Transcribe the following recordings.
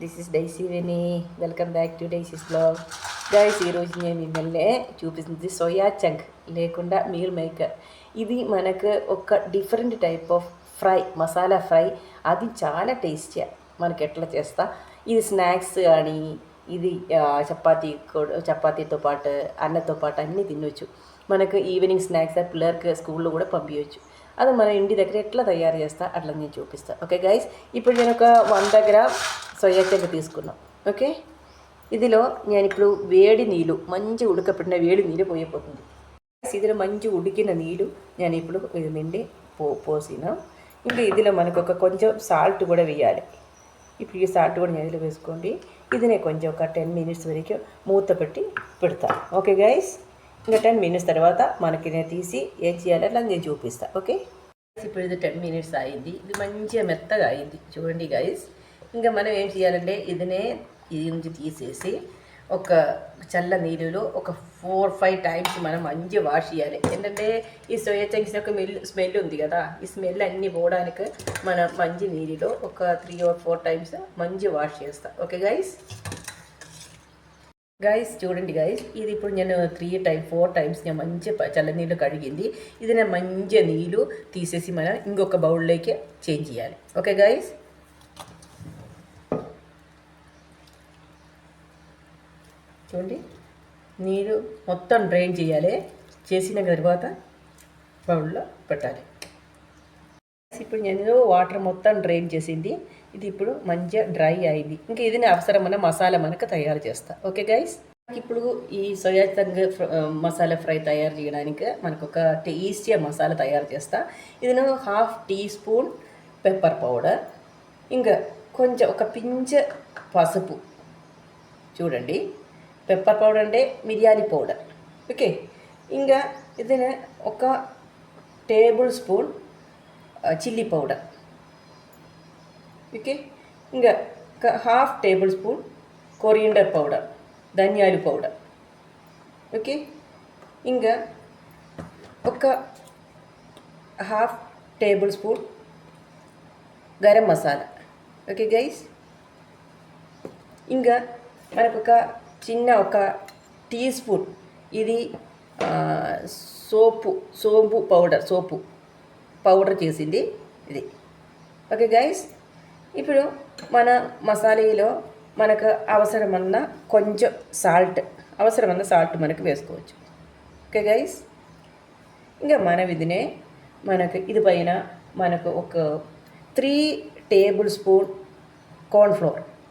This is Daisy Veny. Welcome back to Daisy's blog. Guys, ఈరోజు నేను మిమ్మల్ని చూపిస్తుంది సోయా చంక్ లేకుండా మీల్ మేకర్. ఇది మనకు ఒక different type of fry, masala fry. అది చాలా టేస్టీ. మనకి ఎట్లా చేస్తా, ఇది స్నాక్స్ కానీ ఇది చపాతీతో పాటు అన్నతో పాటు అన్నీ తినొచ్చు. మనకు ఈవినింగ్ స్నాక్స్ పిల్లలకి స్కూల్లో కూడా పంపించవచ్చు. అది మన ఇంటి దగ్గర ఎట్లా తయారు చేస్తా అట్లా నేను చూపిస్తాను. ఓకే గైస్, ఇప్పుడు నేను ఒక 100 గ్రామ్ సోయా చంక్ తీసుకున్నాం. ఓకే, ఇదిలో నేను ఇప్పుడు వేడి నీళ్ళు, మంచి ఉడకపెట్టిన వేడి నీళ్ళు పోయిపోతుంది. ఇదిలో మంచి ఉడికిన నీళ్ళు నేను ఇప్పుడు ఇది నిండి పోసిన. ఇంకా ఇదిలో మనకు కొంచెం సాల్ట్ కూడా వేయాలి. ఇప్పుడు ఈ సాల్ట్ కూడా నీళ్ళు వేసుకోండి. ఇది నేను కొంచెం ఒక 10 మినిట్స్ వరకు మూత పెట్టి పెడతాను. ఓకే గైస్, ఇంకా 10 మినిట్స్ తర్వాత మనకి నేను తీసి ఏం చేయాలి అట్లా నేను చూపిస్తాను. ఓకే, ఇప్పుడు ఇది 10 మినిట్స్ అయింది. ఇది మంచిగా మెత్తగా అయింది చూడండి గైస్. ఇంకా మనం ఏం చేయాలంటే ఇది నుంచి తీసేసి ఒక చల్ల నీళ్ళలో ఒక 4-5 టైమ్స్ మనం మంచిగా వాష్ చేయాలి. ఏంటంటే ఈ సోయా చంక్స్ యొక్క స్మెల్ ఉంది కదా, ఈ స్మెల్ అన్నీ పోవడానికి మనం మంచి నీళ్ళలో ఒక 3 or 4 టైమ్స్ మంచిగా వాష్ చేస్తాం. ఓకే గైస్ చూడండి గైస్, ఇది ఇప్పుడు నేను 4 టైమ్స్ నేను మంచిగా చల్ల నీళ్ళు కడిగింది. ఇది నేను మంచిగా నీళ్ళు తీసేసి మనం ఇంకొక బౌల్లోకి చేంజ్ చేయాలి. ఓకే గైస్, చూడండి నీరు మొత్తం డ్రైన్ చేయాలి. చేసిన తర్వాత బౌల్లో పెట్టాలి. ఇప్పుడు నేను వాటర్ మొత్తం డ్రైన్ చేసింది. ఇది ఇప్పుడు మంచిగా డ్రై అయింది. ఇంకా ఇది అవసరమైన మసాలా మనకు తయారు చేస్తా. ఓకే గైస్, ఇప్పుడు ఈ సోయా చంక్ మసాలా ఫ్రై తయారు చేయడానికి మనకు ఒక టేస్టీ మసాలా తయారు చేస్తా. ఇది 1/2 టీ స్పూన్ పెప్పర్ పౌడర్, ఇంకా కొంచెం ఒక పించ్ పసుపు. చూడండి, పెప్పర్ పౌడర్ అంటే మిరియాలి పౌడర్. ఓకే, ఇంకా ఇది ఒక table spoon chilli powder. Okay, ఇంకా ఒక 1/2 టేబుల్ స్పూన్ కొరియండర్ పౌడర్, ధనియాల పౌడర్. ఓకే, ఇంకా ఒక 1/2 table spoon garam masala. Okay guys, ఇంకా మనకు ఒక టీ స్పూన్ ఇది సోపు పౌడర్ చేసింది ఇది. ఓకే గైస్, ఇప్పుడు మన మసాలాలో మనకు అవసరమన్న కొంచెం సాల్ట్ మనకు వేసుకోవచ్చు. ఓకే గైస్, ఇంకా మనకు ఇది పైన మనకు ఒక 3 టేబుల్ స్పూన్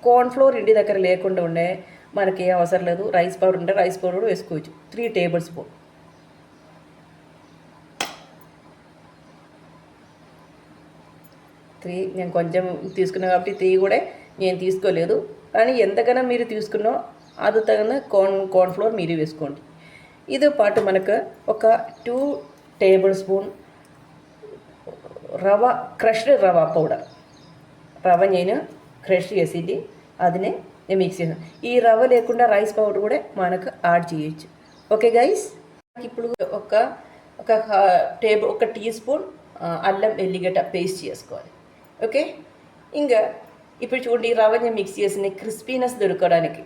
కార్న్ఫ్లోర్ ఇంటి దగ్గర లేకుండా ఉండే మనకి ఏం అవసరం లేదు. రైస్ పౌడర్ ఉంటే రైస్ పౌడర్ కూడా వేసుకోవచ్చు. 3 టేబుల్ స్పూన్. నేను కొంచెం తీసుకున్నా కాబట్టి 3 కూడా నేను తీసుకోలేదు. కానీ ఎంతకైనా మీరు తీసుకున్నా అది తగిన కార్న్ఫ్లోర్ మీరు వేసుకోండి. ఇదో పాటు మనకు ఒక 2 టేబుల్ స్పూన్ క్రష్డ్ రవ పౌడర్. నేను క్రష్ చేసింది అదినే నేను మిక్స్ చేసాను. ఈ రవ్వ లేకుండా రైస్ పౌడర్ కూడా మనకు యాడ్ చేయొచ్చు. ఓకే గైస్, ఇప్పుడు ఒక టీ స్పూన్ అల్లం ఎల్లిగడ్డ పేస్ట్ చేసుకోవాలి. ఓకే, ఇంకా ఇప్పుడు చూడండి రవ్వని మిక్స్ చేసిన క్రిస్పీనెస్ దొరకడానికి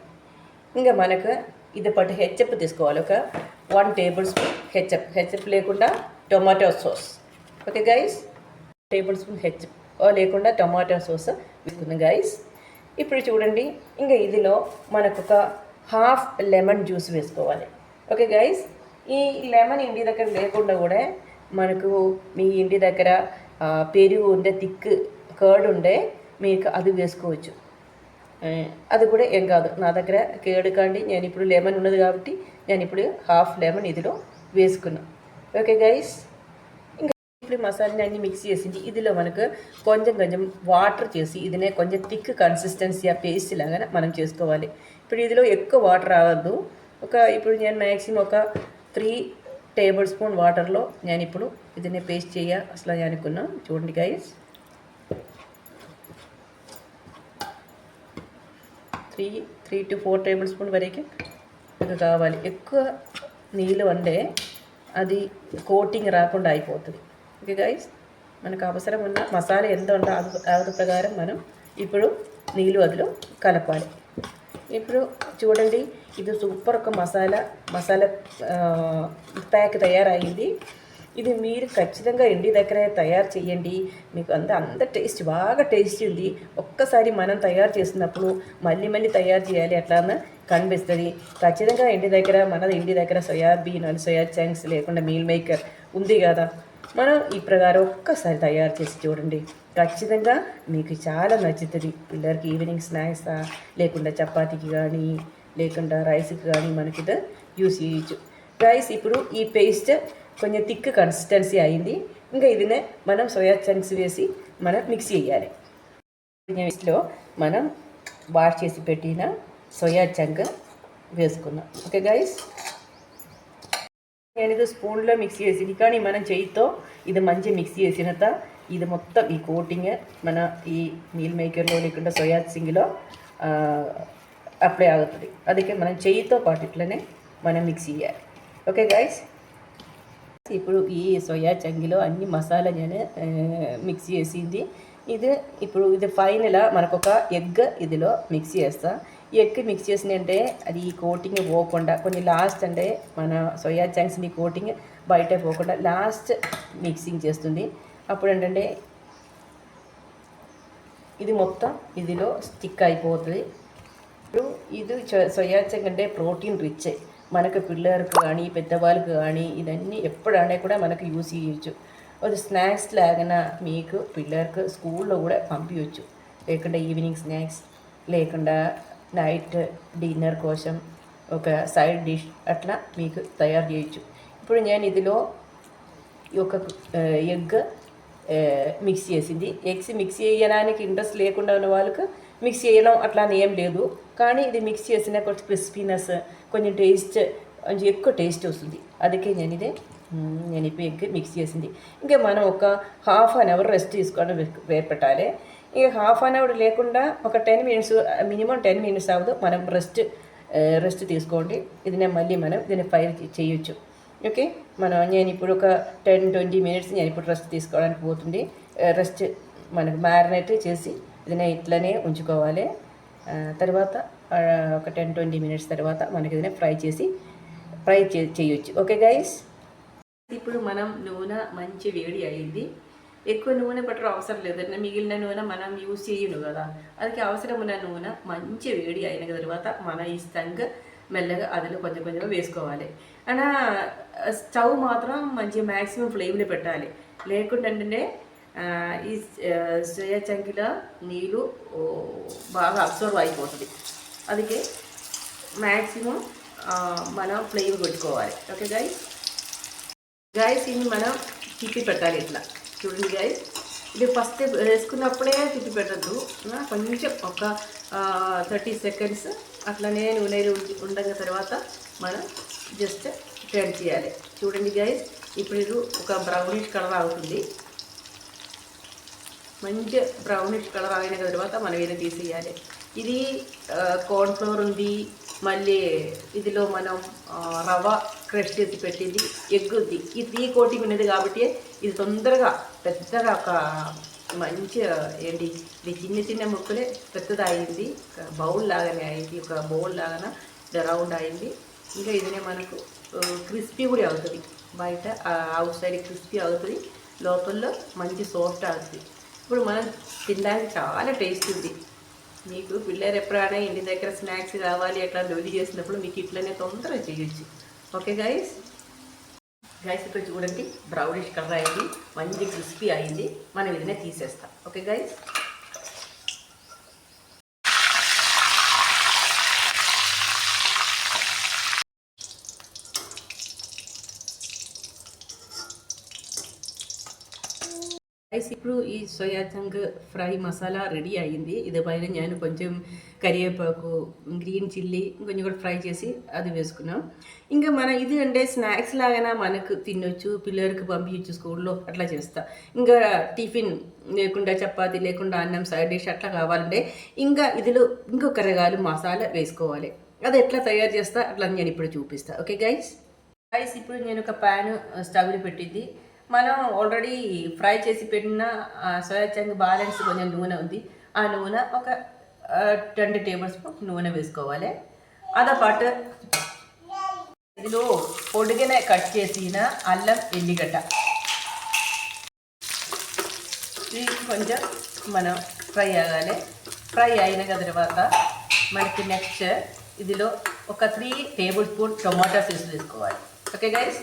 ఇంకా మనకు ఇది పాటు హెచ్చప్ తీసుకోవాలి. ఒక 1 టేబుల్ స్పూన్ హెచ్చప్ లేకుండా tomato sauce. Okay guys, tablespoon ketchup లేకుండా టొమాటో సాస్ వేసుకుందాం గైస్. ఇప్పుడు చూడండి, ఇంకా ఇదిలో మనకు ఒక 1/2 లెమన్ జ్యూస్ వేసుకోవాలి. ఓకే గైస్, ఈ లెమన్ ఇంటి దగ్గర లేకుండా కూడా మనకు మీ ఇంటి దగ్గర పెరుగు ఉండే థిక్ కర్డ్ ఉండే మీకు అది వేసుకోవచ్చు. అది కూడా ఏం కాదు. నా దగ్గర కర్డ్ కాండి, నేను ఇప్పుడు లెమన్ ఉన్నది కాబట్టి నేను ఇప్పుడు 1/2 లెమన్ ఇదిలో వేసుకున్నాను. ఓకే గైస్, ఇప్పుడు మసాలాని అన్ని మిక్స్ చేసింది. ఇదిలో మనకు కొంచెం వాటర్ చేసి ఇదినే కొంచెం థిక్ కన్సిస్టెన్సీ పేస్ట్ లాగా మనం చేసుకోవాలి. ఇప్పుడు ఇదిలో ఎక్కువ వాటర్ రావద్దు. ఇప్పుడు నేను మ్యాక్సిమం ఒక 3 టేబుల్ స్పూన్ వాటర్లో నేను ఇప్పుడు ఇదినే పేస్ట్ అసలు అనుకున్నాను. చూడండి గైస్, 3 to 4 టేబుల్ స్పూన్ వరకు ఇది కావాలి. ఎక్కువ నీళ్ళు అంటే అది కోటింగ్ రాకుండా అయిపోతుంది. ఓకే గైస్, మనకు అవసరం ఉన్న మసాలా ఎంత ఉందో అది ప్రకారం మనం ఇప్పుడు నీళ్ళు అందులో కలపాలి. ఇప్పుడు చూడండి, ఇది సూపర్ ఒక మసాలా ప్యాక్ తయారైంది. ఇది మీరు ఖచ్చితంగా ఇంటి దగ్గరే తయారు చేయండి. మీకు అంత టేస్ట్ బాగా టేస్ట్ ఉంది. ఒక్కసారి మనం తయారు చేసినప్పుడు మళ్ళీ తయారు చేయాలి అట్లా కనిపిస్తుంది. ఖచ్చితంగా మన ఇంటి దగ్గర సోయాబీన్ అని సోయా చంక్స్ లేకుండా మీల్ మేకర్ ఉంది కదా, మనం ఈ ప్రకారం ఒక్కసారి తయారు చేసి చూడండి. ఖచ్చితంగా మీకు చాలా నచ్చుతుంది. పిల్లలకి ఈవినింగ్ స్నాక్సా లేకుండా చపాతీకి కానీ లేకుండా రైస్కి కానీ మనకి యూస్ చేయొచ్చు. రైస్ ఇప్పుడు ఈ పేస్ట్ కొంచెం థిక్ కన్సిస్టెన్సీ అయింది. ఇంకా ఇదినే మనం సోయా చంక్స్ వేసి మనం మిక్స్ చేయాలి. లో మనం వాష్ చేసి పెట్టిన సోయా చంక్ వేసుకున్నాం. ఓకే గైస్, నేను ఇది స్పూన్లో మిక్స్ చేసింది, కానీ మనం చేయితో ఇది మంచి మిక్స్ చేసిన ఇది మొత్తం ఈ కోటింగ్ మన ఈ మీల్ మేకర్లో లేకుండా సోయా చింగ్లో అప్లై అవుతుంది. అందుకే మనం చేయితో పాటు ఇట్లనే మనం మిక్స్ చేయాలి. ఓకే గైస్, ఇప్పుడు ఈ సోయా చంగిలో అన్ని మసాలా నేను మిక్స్ చేసింది. ఇప్పుడు ఇది ఫైనల్ మనకు ఒక ఎగ్ ఇదిలో మిక్స్ చేస్తా. ఎగ్ మిక్స్ చేసినంటే అది ఈ కోటింగ్ పోకుండా కొంచెం లాస్ట్ అంటే మన సోయా చంక్స్ని కోటింగ్ బయట పోకుండా లాస్ట్ మిక్సింగ్ చేస్తుంది. అప్పుడు ఏంటంటే ఇది మొత్తం ఇదిలో స్టిక్ అయిపోతుంది. ఇప్పుడు ఇది సోయా చంక్ అంటే ప్రోటీన్ రిచ్, మనకు పిల్లలకు కానీ పెద్దవాళ్ళకు కానీ ఇదన్నీ ఎప్పుడైనా కూడా మనకు యూస్ చేయొచ్చు. అది స్నాక్స్ లాగా మీకు పిల్లలకు స్కూల్లో కూడా పంపించవచ్చు, లేకుండా ఈవినింగ్ స్నాక్స్ లేకుండా నైట్ డిన్నర్ కోసం ఒక సైడ్ డిష్ అట్లా మీకు తయారు చేయొచ్చు. ఇప్పుడు నేను ఇదిలో ఒక ఎగ్ మిక్స్ చేసింది. ఎగ్స్ మిక్స్ చేయడానికి ఇంట్రెస్ట్ లేకుండా ఉన్న వాళ్ళకు మిక్స్ చేయడం అట్లా ఏం లేదు, కానీ ఇది మిక్స్ చేసిన కొంచెం క్రిస్పీనెస్ కొంచెం టేస్ట్ కొంచెం ఎక్కువ టేస్ట్ వస్తుంది. అందుకే నేను ఇప్పుడు ఎగ్ మిక్స్ చేసింది. ఇంకా మనం ఒక హాఫ్ అన్ అవర్ రెస్ట్ తీసుకొని వేపెట్టాలి. ఇక హాఫ్ అన్ అవర్ లేకుండా ఒక 10 మినిట్స్ మినిమం 10 మినిట్స్ అవ్వదు మనం రెస్ట్ తీసుకోండి. మళ్ళీ మనం దీన్ని ఫ్రై చేయొచ్చు. ఓకే, నేను ఇప్పుడు ఒక 10-20 మినిట్స్ నేను ఇప్పుడు రెస్ట్ తీసుకోవడానికి పోతుంది. రెస్ట్ మనకు మ్యారినేట్ చేసి ఇట్లనే ఉంచుకోవాలి. తర్వాత ఒక 10-20 మినిట్స్ తర్వాత మనకి ఫ్రై చేయొచ్చు. ఓకే గైస్, ఇప్పుడు మనం నూనె మంచి వేడి అయింది. ఎక్కువ నూనె బటర్ అవసరం లేదంటే మిగిలిన నూనె మనం యూజ్ చేయను కదా, అందుకే అవసరమైన నూనె మంచి వేడి అయిన తర్వాత మన ఈ స్టంగ్ మెల్లగా అందులో కొంచెం వేసుకోవాలి. అయినా స్టవ్ మాత్రం మంచి మ్యాక్సిమం ఫ్లేమ్లో పెట్టాలి, లేకుంటే అంటే ఈ సోయా చంకిలో నీళ్ళు బాగా అబ్జర్వ్ అయిపోతుంది. అందుకే మ్యాక్సిమం మనం ఫ్లేమ్ పెట్టుకోవాలి. ఓకే గైస్, ఇది మనం తిప్పి పెట్టాలి ఇట్లా. చూడండి గైస్, ఇది ఫస్ట్ వేసుకున్నప్పుడే తిప్పి పెట్టద్దు, కొంచెం ఒక 30 సెకండ్స్ అట్లనే నూనె ఉండగా తర్వాత మనం జస్ట్ టర్న్ చేయాలి. చూడండి గైస్, ఇప్పుడు ఇది ఒక బ్రౌనిష్ కలర్ అవుతుంది. మంచి బ్రౌనిష్ కలర్ అయిన తర్వాత మనం ఇది తీసేయాలి. ఇది కార్న్ఫ్లోర్ ఉంది, మళ్ళీ ఇదిలో మనం రవ్వ క్రష్ చేసి పెట్టింది, ఎగ్ ఉంది. ఈ 3 కోటింగ్ ఉన్నది కాబట్టి ఇది తొందరగా పెద్దగా ఒక మంచి ఇది చిన్న ముక్కలే పెద్దది అయింది, బౌల్ లాగానే అయింది, ఒక బౌల్ లాగానే రౌండ్ అయింది. ఇంకా ఇదినే మనకు క్రిస్పీ కూడా అవుతుంది. బయట అవుట్ సైడ్ క్రిస్పీ అవుతుంది, లోపల మంచి సాఫ్ట్ అవుతుంది. ఇప్పుడు మనం తినడానికి చాలా టేస్ట్ ఉంది. మీకు పిల్లలు ఎప్పుడైనా ఇంటి దగ్గర స్నాక్స్ కావాలి అట్లా లొల్లి చేసినప్పుడు మీకు ఇట్లనే తొందరగా చేయొచ్చు. ఓకే గైస్, ఇక్కడ చూడండి బ్రౌనిష్ కలర్ అయింది, మంచి క్రిస్పీ అయింది. మనం ఇదినే తీసేస్తాం. ఓకే గైస్, ఇప్పుడు ఈ soya chunk fry masala ready అయ్యింది. ఇది పైన నేను కొంచెం కరివేపాకు, గ్రీన్ చిల్లీ కొంచెం కూడా ఫ్రై చేసి అది వేసుకున్నాం. ఇంకా మనం ఇది అంటే స్నాక్స్ లాగానే మనకు తినొచ్చు, పిల్లలకి పంపించచ్చు స్కూల్లో అట్లా చేస్తా. ఇంకా టిఫిన్ లేకుండా చపాతీ లేకుండా అన్నం సైడ్ డిష్ అట్లా కావాలంటే ఇంకా ఇదిలో ఇంకొక రకాలు మసాలా వేసుకోవాలి. అది ఎట్లా తయారు చేస్తా అట్లా నేను ఇప్పుడు చూపిస్తా. ఓకే గైస్, ఇప్పుడు నేను ఒక ప్యాన్ స్టవ్ని పెట్టింది. మనం ఆల్రెడీ ఫ్రై చేసి పెట్టిన సోయా చంక్ బ్యాలెన్స్ కొంచెం నూనె ఉంది. ఆ నూనె ఒక 2 టేబుల్ స్పూన్ నూనె వేసుకోవాలి. అదపాటు ఇందులో పొడిగిన కట్ చేసిన అల్లం ఎల్లిగడ్డ ఇది కొంచెం మనం ఫ్రై అవ్వాలి. ఫ్రై అయిన తర్వాత మనకి నెక్స్ట్ ఇదిలో ఒక 3 టేబుల్ స్పూన్ టొమాటో సాస్ వేసుకోవాలి. ఓకే గైస్,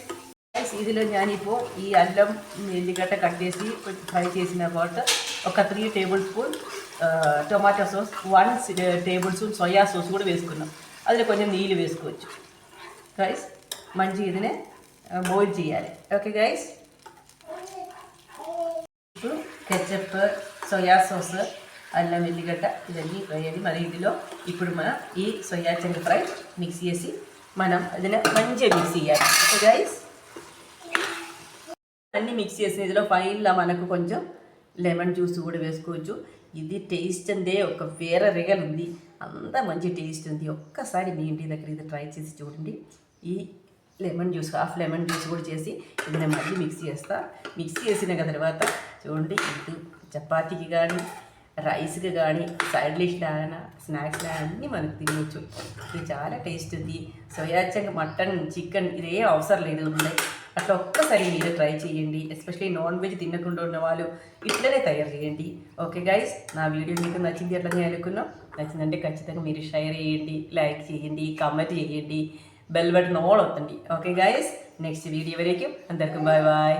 ఇదిలో ഞാനിപ്പോൾ ఈ అల్లం ఎల్లిగడ్డ కట్ చేసి కొంచెం ఫ్రై చేసిన తర్వాత ఒక 3 table spoon tomato sauce, 1 table spoon soya sauce కూడా వేసుకున్నాం. అందులో కొంచెం నీళ్ళు వేసుకోవచ్చు గైస్. మంచి ఇదినే బాయిల్ చేయాలి. ఓకే గైస్, ఇప్పుడు కెచప్, సోయా సాస్, అల్లం ఎల్లిగడ్డ ఇవన్నీ వేయాలి. మరి ఇందులో ఇప్పుడు మనం ఈ సోయా చంక్ ఫ్రై మిక్స్ చేసి మనం అదినే మంచిగా మిక్స్ చేయాలి. ఓకే గైస్, అన్నీ మిక్స్ చేసిన ఇందులో ఫైనల్గా మనకు కొంచెం లెమన్ జ్యూస్ కూడా వేసుకోవచ్చు. ఇది టేస్ట్ అందే ఒక వేరే రిగల్ ఉంది, అంత మంచి టేస్ట్ ఉంది. ఒక్కసారి మీ ఇంటి దగ్గర ఇది ట్రై చేసి చూడండి. ఈ lemon juice, half lemon juice కూడా చేసి ఇది నేను మళ్ళీ మిక్స్ చేస్తా. మిక్స్ చేసిన తర్వాత చూడండి, ఇది చపాతీకి కానీ రైస్కి కానీ సైడ్ డిష్లా అయినా స్నాక్స్లా అన్నీ మనకు తినవచ్చు. ఇది చాలా టేస్ట్ ఉంది. సోయా చంక్, మటన్, చికెన్ ఇదే అవసరం లేదు ఉన్నాయి. అట్లా ఒక్కసారి మీరు ట్రై చేయండి. ఎస్పెషల్లీ నాన్ వెజ్ తినకుండా ఉన్న వాళ్ళు ఇట్లనే తయారు చేయండి. ఓకే గైస్, నా వీడియో మీకు నచ్చింది అట్లనే అనుకున్నాం. నచ్చిందంటే ఖచ్చితంగా మీరు షేర్ చేయండి, లైక్ చేయండి, కామెంట్ చేయండి, బెల్ బటన్ ఆల్ అవుతుంది. ఓకే గైస్, నెక్స్ట్ వీడియో వరకు అందరికీ బాయ్ బాయ్.